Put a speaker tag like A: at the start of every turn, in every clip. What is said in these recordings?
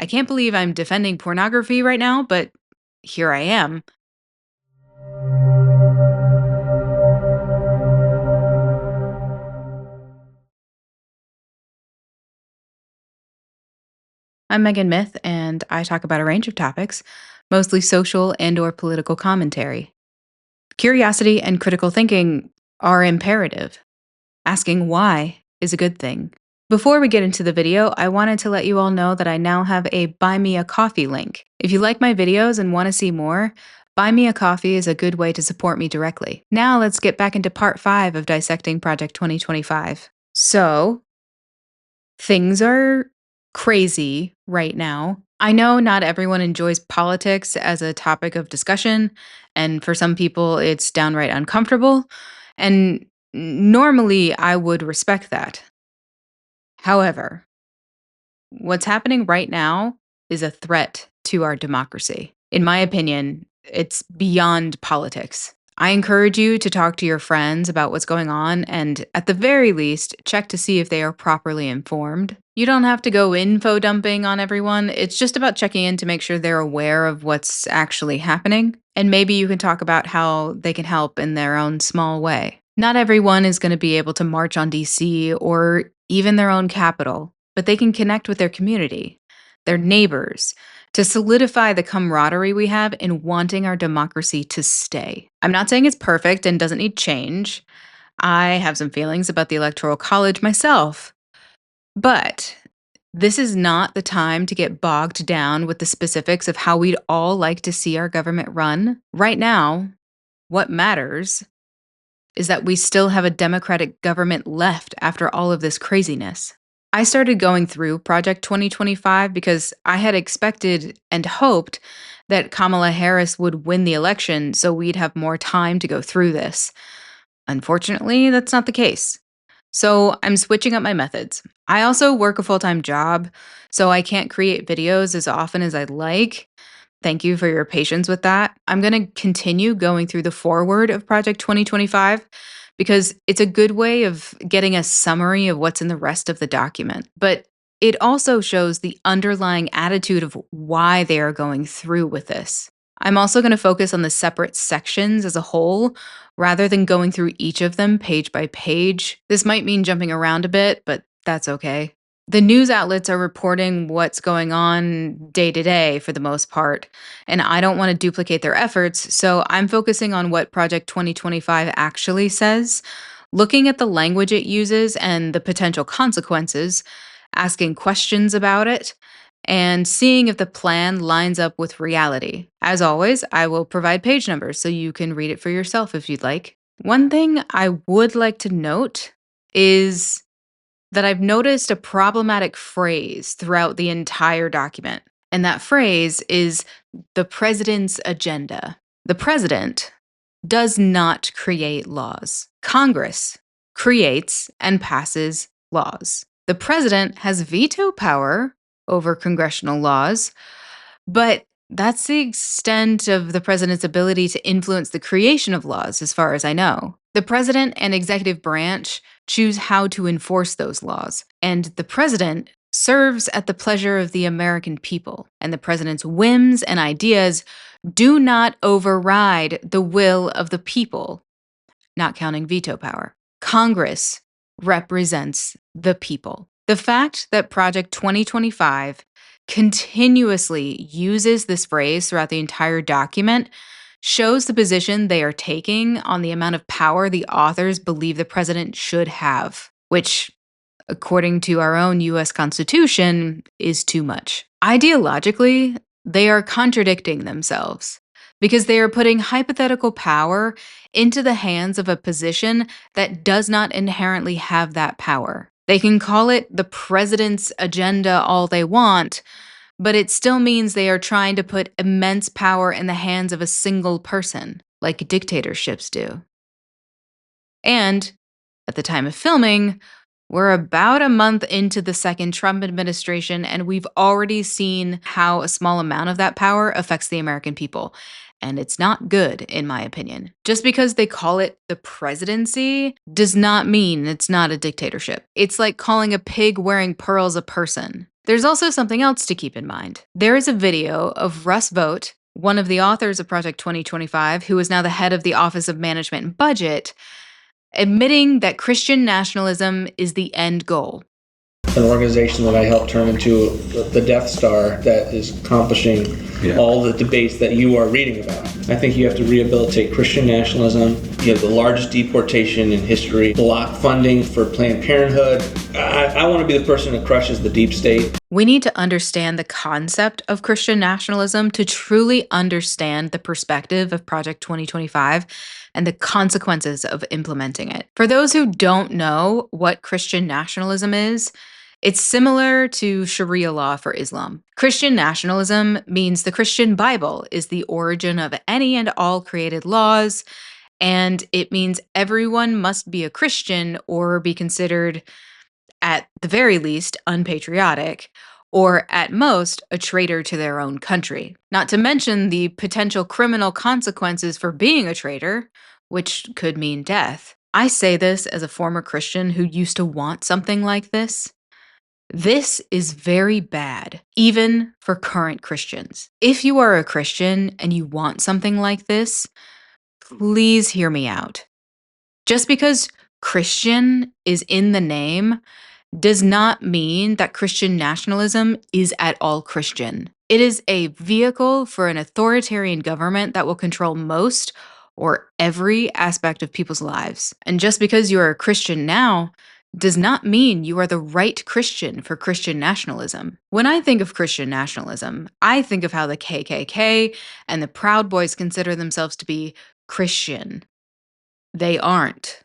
A: I can't believe I'm defending pornography right now, but here I am. I'm Megan Myth, and I talk about a range of topics, mostly social and/or political commentary. Curiosity and critical thinking are imperative. Asking why is a good thing. Before we get into the video, I wanted to let you all know that I now have a Buy Me a Coffee link. If you like my videos and want to see more, Buy Me a Coffee is a good way to support me directly. Now let's get back into part 5 of Dissecting Project 2025. So, things are crazy right now. I know not everyone enjoys politics as a topic of discussion, and for some people, it's downright uncomfortable. And normally, I would respect that. However, what's happening right now is a threat to our democracy. In my opinion, it's beyond politics. I encourage you to talk to your friends about what's going on and, at the very least, check to see if they are properly informed. You don't have to go info dumping on everyone. It's just about checking in to make sure they're aware of what's actually happening. And maybe you can talk about how they can help in their own small way. Not everyone is going to be able to march on DC or even their own capital, but they can connect with their community, their neighbors, to solidify the camaraderie we have in wanting our democracy to stay. I'm not saying it's perfect and doesn't need change. I have some feelings about the Electoral College myself. But this is not the time to get bogged down with the specifics of how we'd all like to see our government run. Right now, what matters is that we still have a democratic government left after all of this craziness. I started going through Project 2025 because I had expected and hoped that Kamala Harris would win the election so we'd have more time to go through this. Unfortunately, that's not the case. So I'm switching up my methods. I also work a full time job, so I can't create videos as often as I'd like. Thank you for your patience with that. I'm going to continue going through the foreword of Project 2025 because it's a good way of getting a summary of what's in the rest of the document. But it also shows the underlying attitude of why they are going through with this. I'm also going to focus on the separate sections as a whole rather than going through each of them page by page. This might mean jumping around a bit, but that's okay. The news outlets are reporting what's going on day to day for the most part, and I don't want to duplicate their efforts, so I'm focusing on what Project 2025 actually says, looking at the language it uses and the potential consequences, asking questions about it, and seeing if the plan lines up with reality. As always, I will provide page numbers so you can read it for yourself if you'd like. One thing I would like to note is that I've noticed a problematic phrase throughout the entire document. And that phrase is the president's agenda. The president does not create laws. Congress creates and passes laws. The president has veto power over congressional laws, but that's the extent of the president's ability to influence the creation of laws, as far as I know. The president and executive branch choose how to enforce those laws, and the president serves at the pleasure of the American people, and the president's whims and ideas do not override the will of the people, not counting veto power. Congress represents the people. The fact that Project 2025 continuously uses this phrase throughout the entire document shows the position they are taking on the amount of power the authors believe the president should have, which, according to our own US Constitution, is too much. Ideologically, they are contradicting themselves because they are putting hypothetical power into the hands of a position that does not inherently have that power. They can call it the president's agenda all they want, but it still means they are trying to put immense power in the hands of a single person, like dictatorships do. And at the time of filming, we're about a month into the second Trump administration, and we've already seen how a small amount of that power affects the American people. And it's not good, in my opinion. Just because they call it the presidency does not mean it's not a dictatorship. It's like calling a pig wearing pearls a person. There's also something else to keep in mind. There is a video of Russ Vought, one of the authors of Project 2025, who is now the head of the Office of Management and Budget, admitting that Christian nationalism is the end goal.
B: An organization that I helped turn into the Death Star that is accomplishing all the debates that you are reading about. I think you have to rehabilitate Christian nationalism. You have the largest deportation in history, block funding for Planned Parenthood. I want to be the person that crushes the deep state.
A: We need to understand the concept of Christian nationalism to truly understand the perspective of Project 2025 and the consequences of implementing it. For those who don't know what Christian nationalism is, it's similar to Sharia law for Islam. Christian nationalism means the Christian Bible is the origin of any and all created laws, and it means everyone must be a Christian or be considered, at the very least, unpatriotic, or at most, a traitor to their own country. Not to mention the potential criminal consequences for being a traitor, which could mean death. I say this as a former Christian who used to want something like this. This is very bad, even for current Christians. If you are a Christian and you want something like this, please hear me out. Just because Christian is in the name does not mean that Christian nationalism is at all Christian. It is a vehicle for an authoritarian government that will control most or every aspect of people's lives. And just because you are a Christian now does not mean you are the right Christian for Christian nationalism. When I think of Christian nationalism, I think of how the KKK and the Proud Boys consider themselves to be Christian. They aren't.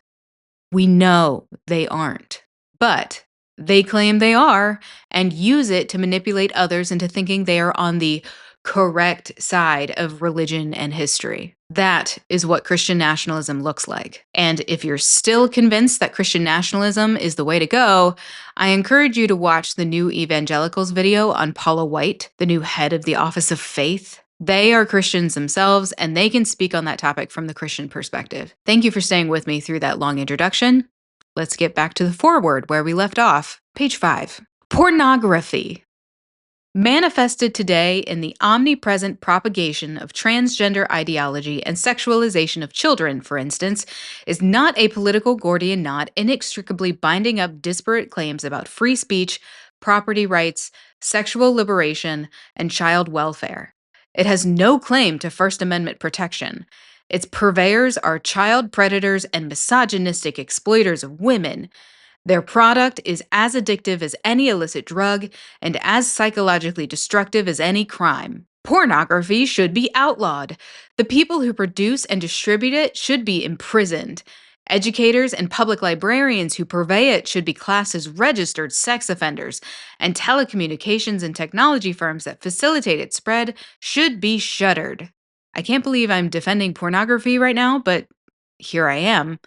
A: We know they aren't. But they claim they are and use it to manipulate others into thinking they are on the correct side of religion and history. That is what Christian nationalism looks like. And if you're still convinced that Christian nationalism is the way to go, I encourage you to watch the New Evangelicals video on Paula White, the new head of the Office of Faith. They are Christians themselves, and they can speak on that topic from the Christian perspective. Thank you for staying with me through that long introduction. Let's get back to the foreword where we left off. Page 5. Pornography. Manifested today in the omnipresent propagation of transgender ideology and sexualization of children, for instance, is not a political Gordian knot inextricably binding up disparate claims about free speech, property rights, sexual liberation, and child welfare. It has no claim to First Amendment protection. Its purveyors are child predators and misogynistic exploiters of women. Their product is as addictive as any illicit drug and as psychologically destructive as any crime. Pornography should be outlawed. The people who produce and distribute it should be imprisoned. Educators and public librarians who purvey it should be classed as registered sex offenders, and telecommunications and technology firms that facilitate its spread should be shuttered. I can't believe I'm defending pornography right now, but here I am.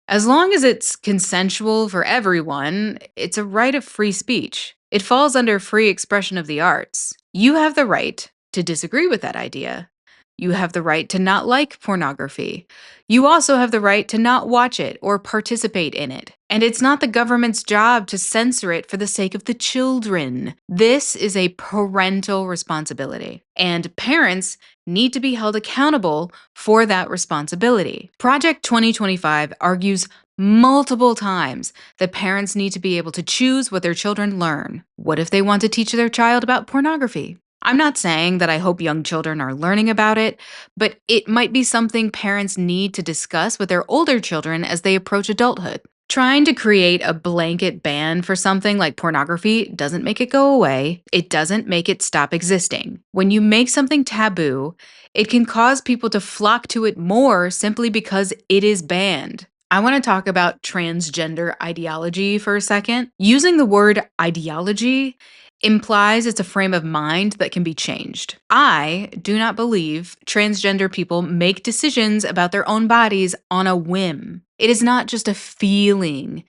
A: As long as it's consensual for everyone, it's a right of free speech. It falls under free expression of the arts. You have the right to disagree with that idea. You have the right to not like pornography. You also have the right to not watch it or participate in it. And it's not the government's job to censor it for the sake of the children. This is a parental responsibility, and parents need to be held accountable for that responsibility. Project 2025 argues multiple times that parents need to be able to choose what their children learn. What if they want to teach their child about pornography? I'm not saying that I hope young children are learning about it, but it might be something parents need to discuss with their older children as they approach adulthood. Trying to create a blanket ban for something like pornography doesn't make it go away. It doesn't make it stop existing. When you make something taboo, it can cause people to flock to it more simply because it is banned. I want to talk about transgender ideology for a second. Using the word ideology implies it's a frame of mind that can be changed. I do not believe transgender people make decisions about their own bodies on a whim. It is not just a feeling,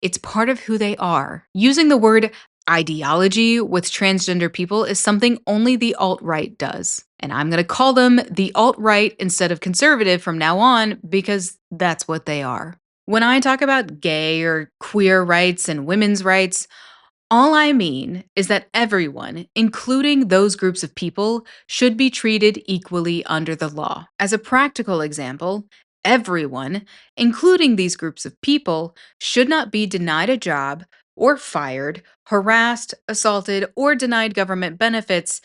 A: it's part of who they are. Using the word ideology with transgender people is something only the alt-right does. And I'm going to call them the alt-right instead of conservative from now on because that's what they are. When I talk about gay or queer rights and women's rights, All I mean is that everyone, including those groups of people, should be treated equally under the law. As a practical example, everyone, including these groups of people, should not be denied a job or fired, harassed, assaulted, or denied government benefits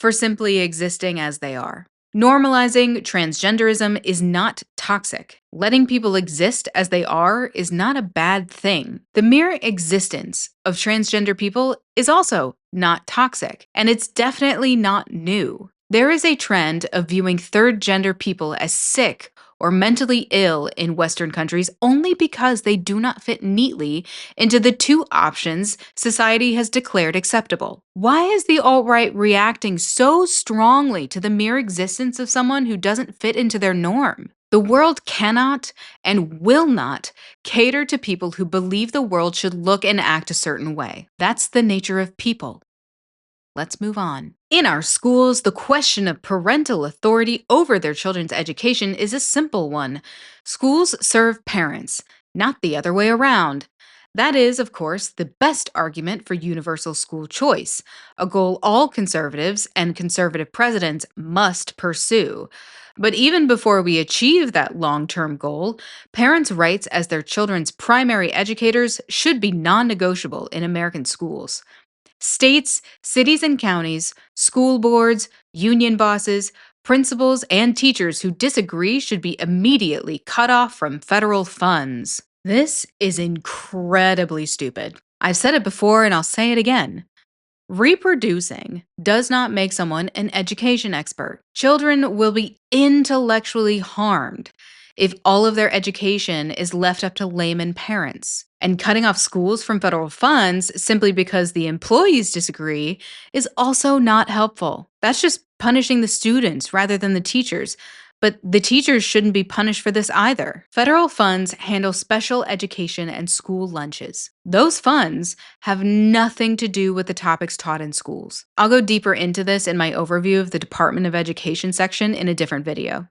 A: for simply existing as they are. Normalizing transgenderism is not toxic. Letting people exist as they are is not a bad thing. The mere existence of transgender people is also not toxic, and it's definitely not new. There is a trend of viewing third gender people as sick or mentally ill in Western countries only because they do not fit neatly into the two options society has declared acceptable. Why is the alt right reacting so strongly to the mere existence of someone who doesn't fit into their norm? The world cannot and will not cater to people who believe the world should look and act a certain way. That's the nature of people. Let's move on. In our schools, the question of parental authority over their children's education is a simple one. Schools serve parents, not the other way around. That is, of course, the best argument for universal school choice, a goal all conservatives and conservative presidents must pursue. But even before we achieve that long term goal, parents' rights as their children's primary educators should be non negotiable in American schools. States, cities, and counties, school boards, union bosses, principals, and teachers who disagree should be immediately cut off from federal funds. This is incredibly stupid. I've said it before and I'll say it again. Reproducing does not make someone an education expert. Children will be intellectually harmed if all of their education is left up to layman parents. And cutting off schools from federal funds simply because the employees disagree is also not helpful. That's just punishing the students rather than the teachers. But the teachers shouldn't be punished for this either. Federal funds handle special education and school lunches. Those funds have nothing to do with the topics taught in schools. I'll go deeper into this in my overview of the Department of Education section in a different video.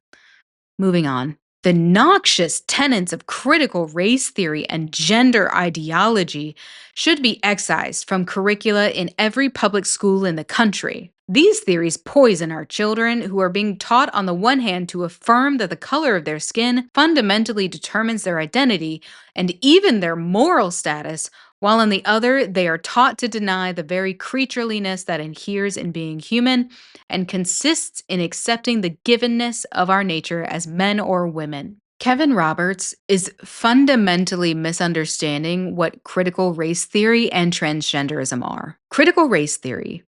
A: Moving on. The noxious tenets of critical race theory and gender ideology should be excised from curricula in every public school in the country. These theories poison our children, who are being taught on the one hand to affirm that the color of their skin fundamentally determines their identity and even their moral status, while on the other, they are taught to deny the very creatureliness that inheres in being human and consists in accepting the givenness of our nature as men or women. Kevin Roberts is fundamentally misunderstanding what critical race theory and transgenderism are. Critical race theory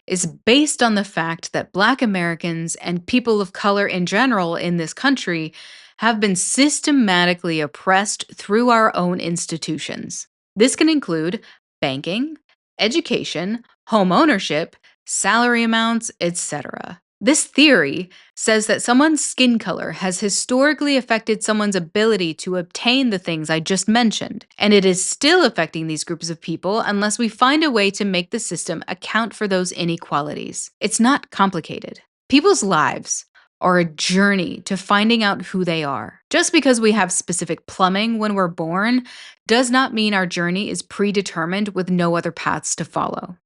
A: is based on the fact that Black Americans and people of color in general in this country have been systematically oppressed through our own institutions. This can include banking, education, home ownership, salary amounts, etc. This theory says that someone's skin color has historically affected someone's ability to obtain the things I just mentioned, and it is still affecting these groups of people unless we find a way to make the system account for those inequalities. It's not complicated. People's lives are a journey to finding out who they are. Just because we have specific plumbing when we're born does not mean our journey is predetermined with no other paths to follow.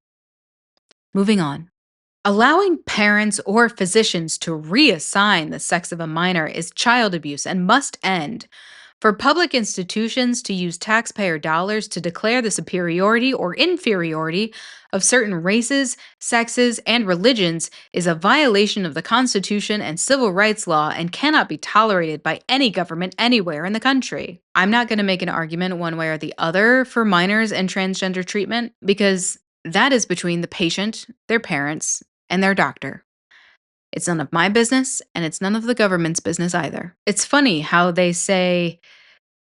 A: Moving on. Allowing parents or physicians to reassign the sex of a minor is child abuse and must end. For public institutions to use taxpayer dollars to declare the superiority or inferiority of certain races, sexes, and religions is a violation of the Constitution and civil rights law and cannot be tolerated by any government anywhere in the country. I'm not going to make an argument one way or the other for minors and transgender treatment because that is between the patient, their parents, and their doctor. It's none of my business, and it's none of the government's business either. It's funny how they say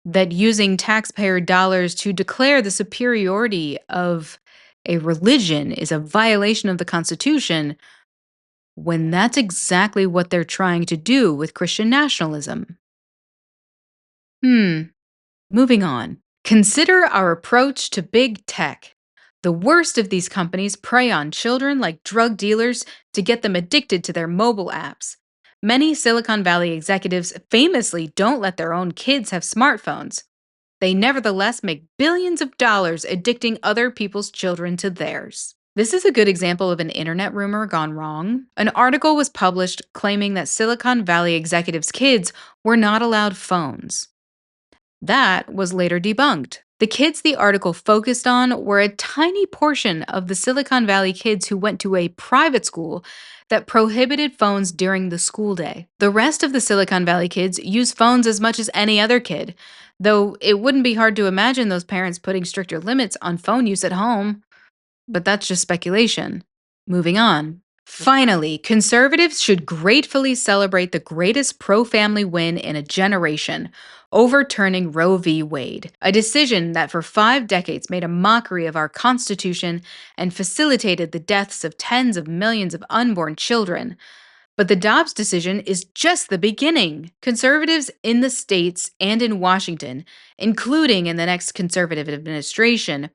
A: that using taxpayer dollars to declare the superiority of a religion is a violation of the Constitution when that's exactly what they're trying to do with Christian nationalism. Moving on. Consider our approach to big tech. The worst of these companies prey on children like drug dealers to get them addicted to their mobile apps. Many Silicon Valley executives famously don't let their own kids have smartphones. they nevertheless make billions of dollars addicting other people's children to theirs. This is a good example of an internet rumor gone wrong. An article was published claiming that Silicon Valley executives' kids were not allowed phones. That was later debunked. The kids the article focused on were a tiny portion of the Silicon Valley kids who went to a private school that prohibited phones during the school day. The rest of the Silicon Valley kids use phones as much as any other kid, though it wouldn't be hard to imagine those parents putting stricter limits on phone use at home. But that's just speculation. Moving on. Finally, conservatives should gratefully celebrate the greatest pro-family win in a generation, overturning Roe v. Wade, a decision that for 5 decades made a mockery of our Constitution and facilitated the deaths of tens of millions of unborn children. But the Dobbs decision is just the beginning. Conservatives in the states and in Washington, including in the next conservative administration,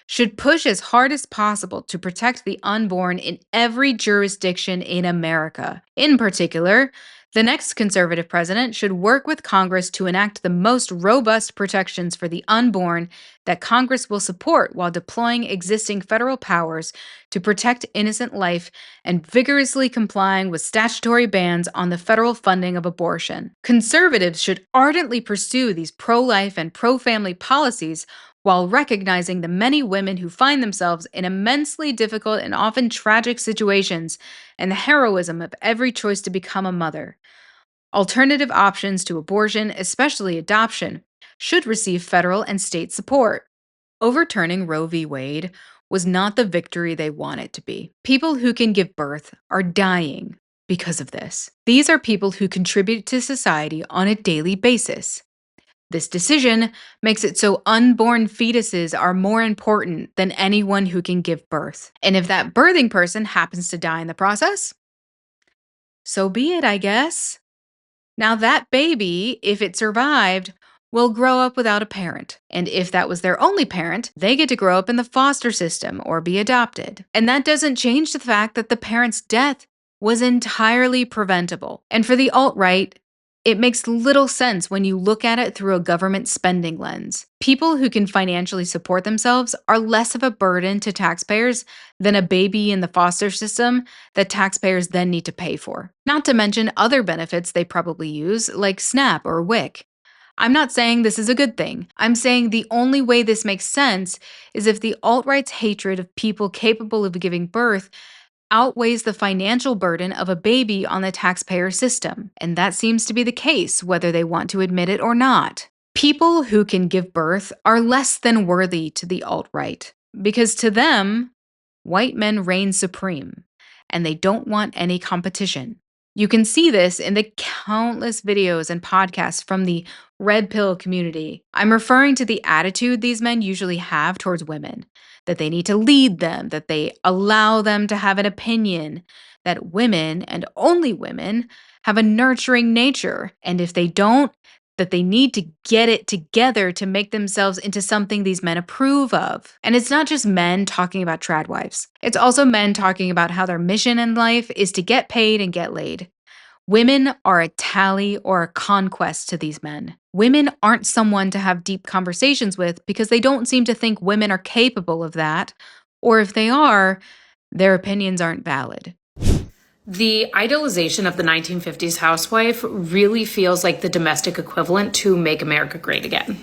A: should push as hard as possible to protect the unborn in every jurisdiction in America. In particular, the next conservative president should work with Congress to enact the most robust protections for the unborn that Congress will support while deploying existing federal powers to protect innocent life and vigorously complying with statutory bans on the federal funding of abortion. Conservatives should ardently pursue these pro-life and pro-family policies while recognizing the many women who find themselves in immensely difficult and often tragic situations and the heroism of every choice to become a mother. Alternative options to abortion, especially adoption, should receive federal and state support. Overturning Roe v. Wade was not the victory they want it to be. People who can give birth are dying because of this. These are people who contribute to society on a daily basis. This decision makes it so unborn fetuses are more important than anyone who can give birth. And if that birthing person happens to die in the process, so be it, I guess. Now that baby, if it survived, will grow up without a parent. And if that was their only parent, they get to grow up in the foster system or be adopted. And that doesn't change the fact that the parent's death was entirely preventable. And for the alt-right, it makes little sense when you look at it through a government spending lens. People who can financially support themselves are less of a burden to taxpayers than a baby in the foster system that taxpayers then need to pay for. Not to mention other benefits they probably use, like SNAP or WIC. I'm not saying this is a good thing. I'm saying the only way this makes sense is if the alt-right's hatred of people capable of giving birth outweighs the financial burden of a baby on the taxpayer system. And that seems to be the case, whether they want to admit it or not. People who can give birth are less than worthy to the alt-right, because to them, white men reign supreme, and they don't want any competition. You can see this in the countless videos and podcasts from the red pill community. I'm referring to the attitude these men usually have towards women, that they need to lead them, that they allow them to have an opinion, that women, and only women, have a nurturing nature, and if they don't, that they need to get it together to make themselves into something these men approve of. And it's not just men talking about trad wives. It's also men talking about how their mission in life is to get paid and get laid. Women are a tally or a conquest to these men. Women aren't someone to have deep conversations with because they don't seem to think women are capable of that, or if they are, their opinions aren't valid.
C: The idolization of the 1950s housewife really feels like the domestic equivalent to Make America Great Again,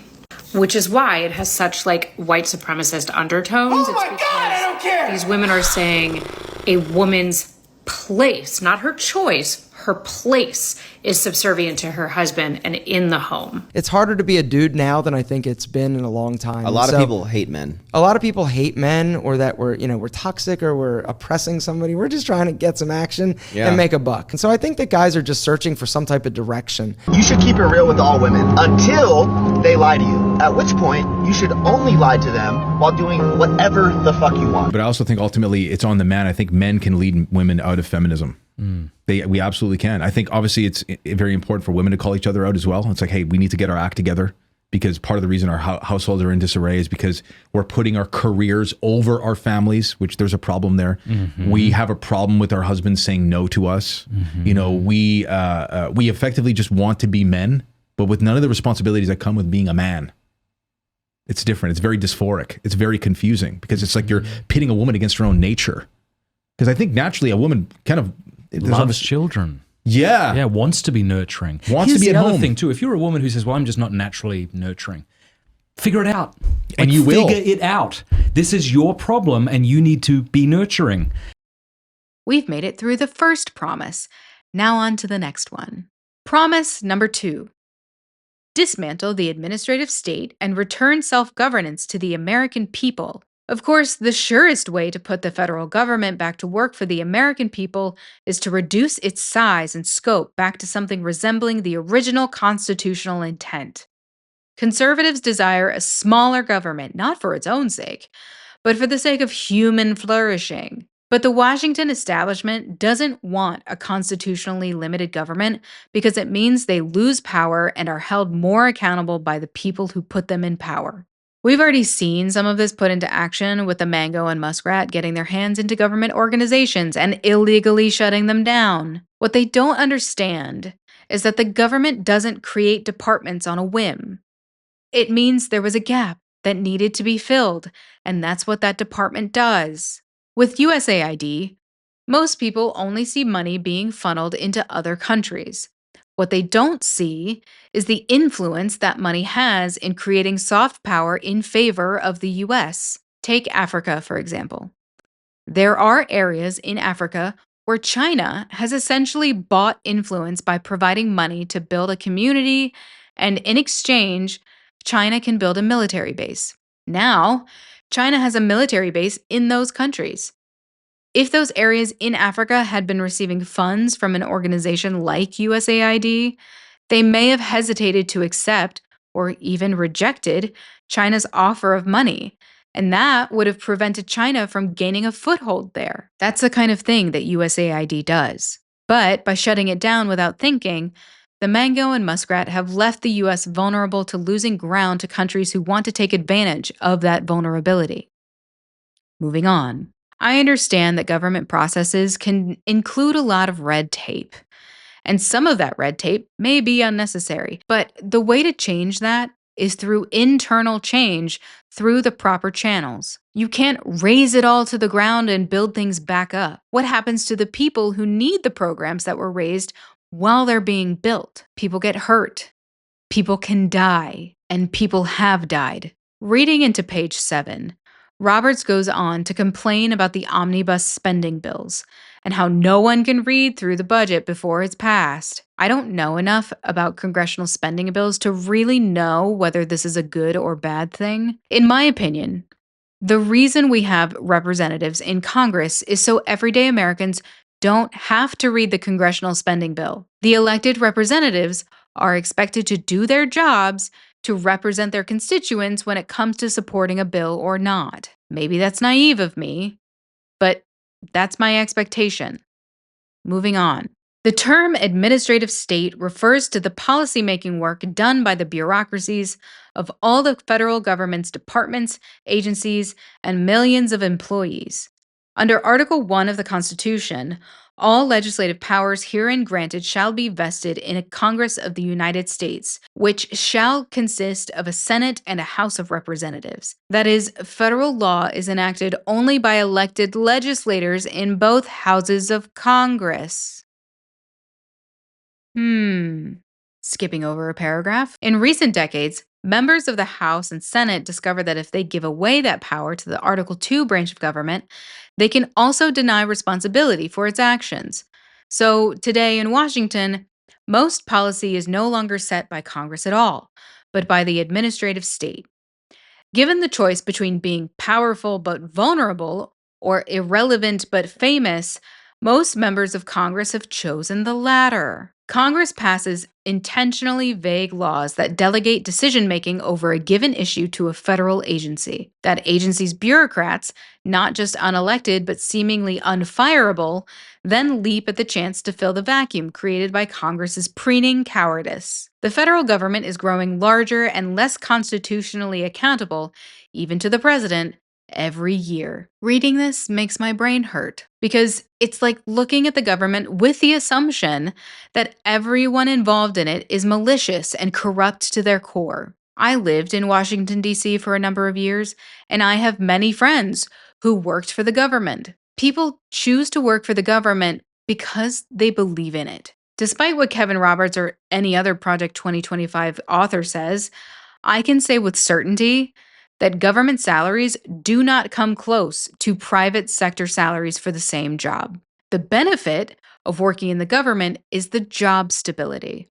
C: which is why it has such white supremacist undertones.
D: Oh my God, I don't care!
C: These women are saying a woman's place, not her choice, her place is subservient to her husband and in the home.
E: It's harder to be a dude now than I think it's been in a long time.
F: A lot of people hate men.
E: A lot of people hate men, or that we're toxic or we're oppressing somebody. We're just trying to get some action and make a buck. And so I think that guys are just searching for some type of direction.
D: You should keep it real with all women until they lie to you. At which point, you should only lie to them while doing whatever the fuck you want.
G: But I also think ultimately it's on the man. I think men can lead women out of feminism. We absolutely can. I think obviously it's very important for women to call each other out as well. It's like, hey, we need to get our act together, because part of the reason our households are in disarray is because we're putting our careers over our families, which there's a problem there. We have a problem with our husbands saying no to us. You know, we effectively just want to be men, but with none of the responsibilities that come with being a man. It's different. It's very dysphoric. It's very confusing because it's like you're pitting a woman against her own nature. Because I think naturally a woman kind of
F: loves children.
G: Yeah,
F: wants to be nurturing.
G: Wants to be at home.
F: Here's the other thing too. If you're a woman who says, "Well, I'm just not naturally nurturing," figure it out.
G: And you will.
F: Figure it out. This is your problem, and you need to be nurturing.
A: We've made it through the first promise. Now on to the next one. Promise number 2. Dismantle the administrative state and return self-governance to the American people. Of course, the surest way to put the federal government back to work for the American people is to reduce its size and scope back to something resembling the original constitutional intent. Conservatives desire a smaller government, not for its own sake, but for the sake of human flourishing. But the Washington establishment doesn't want a constitutionally limited government because it means they lose power and are held more accountable by the people who put them in power. We've already seen some of this put into action with the mango and muskrat getting their hands into government organizations and illegally shutting them down. What they don't understand is that the government doesn't create departments on a whim. It means there was a gap that needed to be filled, and that's what that department does. With USAID, most people only see money being funneled into other countries. What they don't see is the influence that money has in creating soft power in favor of the US. Take Africa, for example. There are areas in Africa where China has essentially bought influence by providing money to build a community, and in exchange, China can build a military base. Now, China has a military base in those countries. If those areas in Africa had been receiving funds from an organization like USAID, they may have hesitated to accept or even rejected China's offer of money, and that would have prevented China from gaining a foothold there. That's the kind of thing that USAID does. But by shutting it down without thinking, the mango and muskrat have left the US vulnerable to losing ground to countries who want to take advantage of that vulnerability. Moving on. I understand that government processes can include a lot of red tape, and some of that red tape may be unnecessary, but the way to change that is through internal change through the proper channels. You can't raze it all to the ground and build things back up. What happens to the people who need the programs that were raised while they're being built? People get hurt, people can die, and people have died. Reading into page 7, Roberts goes on to complain about the omnibus spending bills and how no one can read through the budget before it's passed. I don't know enough about congressional spending bills to really know whether this is a good or bad thing. In my opinion, the reason we have representatives in Congress is so everyday Americans don't have to read the congressional spending bill. The elected representatives are expected to do their jobs to represent their constituents when it comes to supporting a bill or not. Maybe that's naive of me, but that's my expectation. Moving on. The term administrative state refers to the policymaking work done by the bureaucracies of all the federal government's departments, agencies, and millions of employees. Under Article 1 of the Constitution, all legislative powers herein granted shall be vested in a Congress of the United States, which shall consist of a Senate and a House of Representatives. That is, federal law is enacted only by elected legislators in both houses of Congress. Skipping over a paragraph. In recent decades, members of the House and Senate discover that if they give away that power to the Article 2 branch of government, they can also deny responsibility for its actions. So today in Washington, most policy is no longer set by Congress at all, but by the administrative state. Given the choice between being powerful but vulnerable or irrelevant but famous, most members of Congress have chosen the latter. Congress passes intentionally vague laws that delegate decision-making over a given issue to a federal agency. That agency's bureaucrats, not just unelected but seemingly unfireable, then leap at the chance to fill the vacuum created by Congress's preening cowardice. The federal government is growing larger and less constitutionally accountable, even to the president, every year. Reading this makes my brain hurt because it's like looking at the government with the assumption that everyone involved in it is malicious and corrupt to their core. I lived in Washington, D.C. for a number of years, and I have many friends who worked for the government. People choose to work for the government because they believe in it. Despite what Kevin Roberts or any other Project 2025 author says, I can say with certainty that government salaries do not come close to private sector salaries for the same job. The benefit of working in the government is the job stability.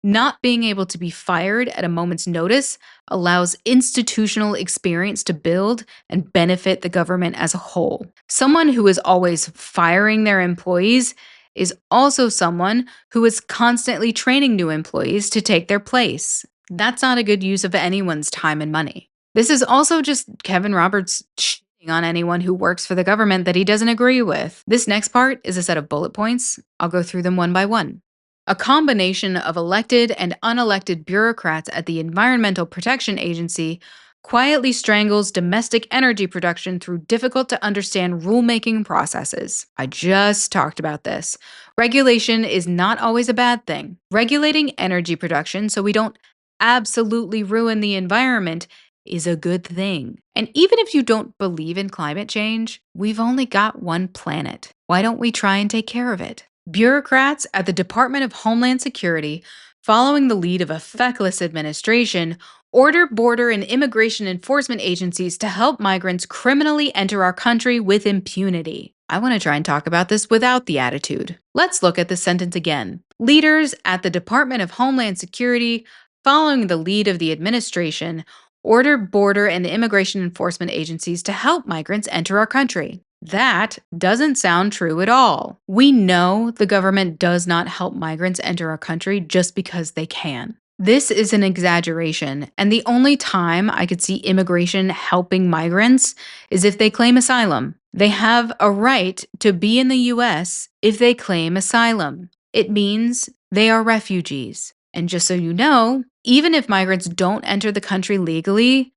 A: Not being able to be fired at a moment's notice allows institutional experience to build and benefit the government as a whole. Someone who is always firing their employees is also someone who is constantly training new employees to take their place. That's not a good use of anyone's time and money. This is also just Kevin Roberts shitting on anyone who works for the government that he doesn't agree with. This next part is a set of bullet points. I'll go through them one by one. A combination of elected and unelected bureaucrats at the Environmental Protection Agency quietly strangles domestic energy production through difficult to understand rulemaking processes. I just talked about this. Regulation is not always a bad thing. Regulating energy production so we don't absolutely ruin the environment is a good thing. And even if you don't believe in climate change, we've only got one planet. Why don't we try and take care of it? Bureaucrats at the Department of Homeland Security, following the lead of a feckless administration, order border and immigration enforcement agencies to help migrants criminally enter our country with impunity. I want to try and talk about this without the attitude. Let's look at the sentence again. Leaders at the Department of Homeland Security, following the lead of the administration, order border and immigration enforcement agencies to help migrants enter our country. That doesn't sound true at all. We know the government does not help migrants enter our country just because they can. This is an exaggeration, and the only time I could see immigration helping migrants is if they claim asylum. They have a right to be in the US if they claim asylum. It means they are refugees. And just so you know, even if migrants don't enter the country legally,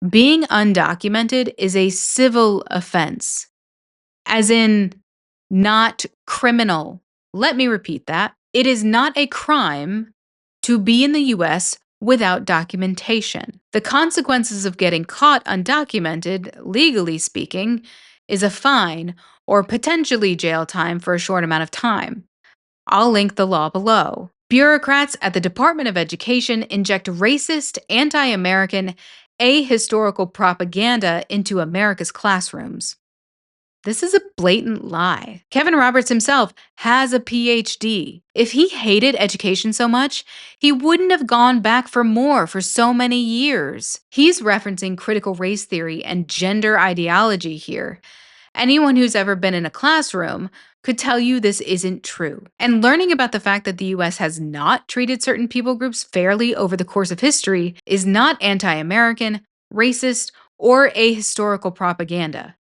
A: being undocumented is a civil offense. As in, not criminal. Let me repeat that. It is not a crime to be in the US without documentation. The consequences of getting caught undocumented, legally speaking, is a fine or potentially jail time for a short amount of time. I'll link the law below. Bureaucrats at the Department of Education inject racist, anti-American, ahistorical propaganda into America's classrooms. This is a blatant lie. Kevin Roberts himself has a PhD. If he hated education so much, he wouldn't have gone back for more for so many years. He's referencing critical race theory and gender ideology here. Anyone who's ever been in a classroom could tell you this isn't true. And learning about the fact that the US has not treated certain people groups fairly over the course of history is not anti-American, racist, or ahistorical propaganda.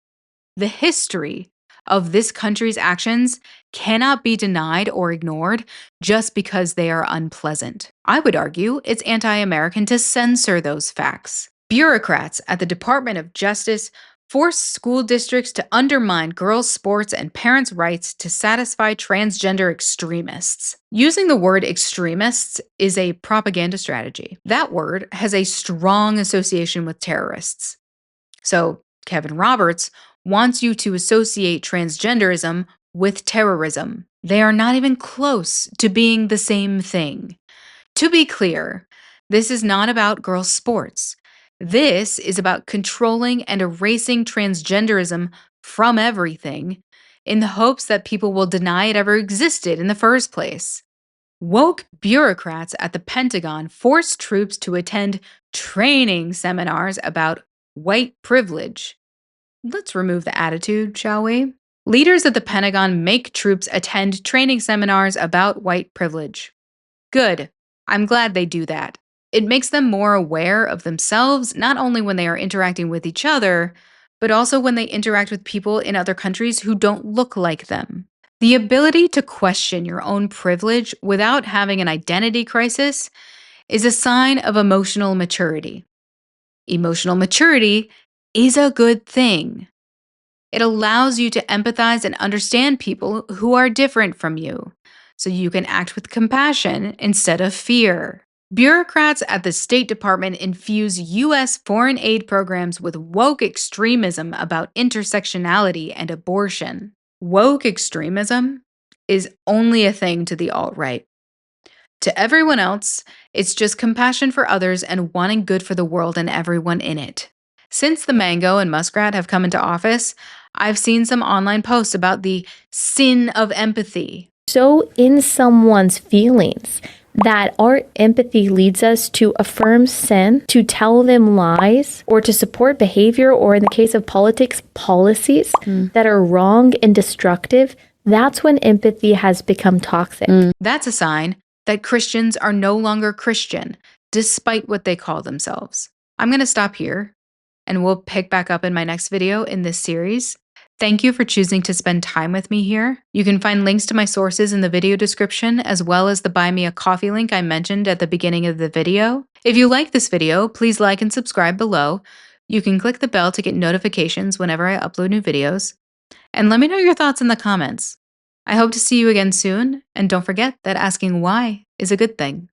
A: The history of this country's actions cannot be denied or ignored just because they are unpleasant. I would argue it's anti-American to censor those facts. Bureaucrats at the Department of Justice force school districts to undermine girls' sports and parents' rights to satisfy transgender extremists. Using the word extremists is a propaganda strategy. That word has a strong association with terrorists. So, Kevin Roberts wants you to associate transgenderism with terrorism. They are not even close to being the same thing. To be clear, this is not about girls' sports. This is about controlling and erasing transgenderism from everything in the hopes that people will deny it ever existed in the first place. Woke bureaucrats at the Pentagon force troops to attend training seminars about white privilege. Let's remove the attitude, shall we? Leaders at the Pentagon make troops attend training seminars about white privilege. Good. I'm glad they do that. It makes them more aware of themselves, not only when they are interacting with each other, but also when they interact with people in other countries who don't look like them. The ability to question your own privilege without having an identity crisis is a sign of emotional maturity. Emotional maturity is a good thing. It allows you to empathize and understand people who are different from you, so you can act with compassion instead of fear. Bureaucrats at the State Department infuse U.S. foreign aid programs with woke extremism about intersectionality and abortion. Woke extremism is only a thing to the alt-right. To everyone else, it's just compassion for others and wanting good for the world and everyone in it. Since the mango and muskrat have come into office, I've seen some online posts about the sin of empathy.
H: So in someone's feelings that our empathy leads us to affirm sin, to tell them lies, or to support behavior, or in the case of politics, policies that are wrong and destructive, that's when empathy has become toxic.
A: That's a sign that Christians are no longer Christian, despite what they call themselves. I'm going to stop here, and we'll pick back up in my next video in this series. Thank you for choosing to spend time with me here. You can find links to my sources in the video description, as well as the Buy Me a Coffee link I mentioned at the beginning of the video. If you like this video, please like and subscribe below. You can click the bell to get notifications whenever I upload new videos. And let me know your thoughts in the comments. I hope to see you again soon, and don't forget that asking why is a good thing.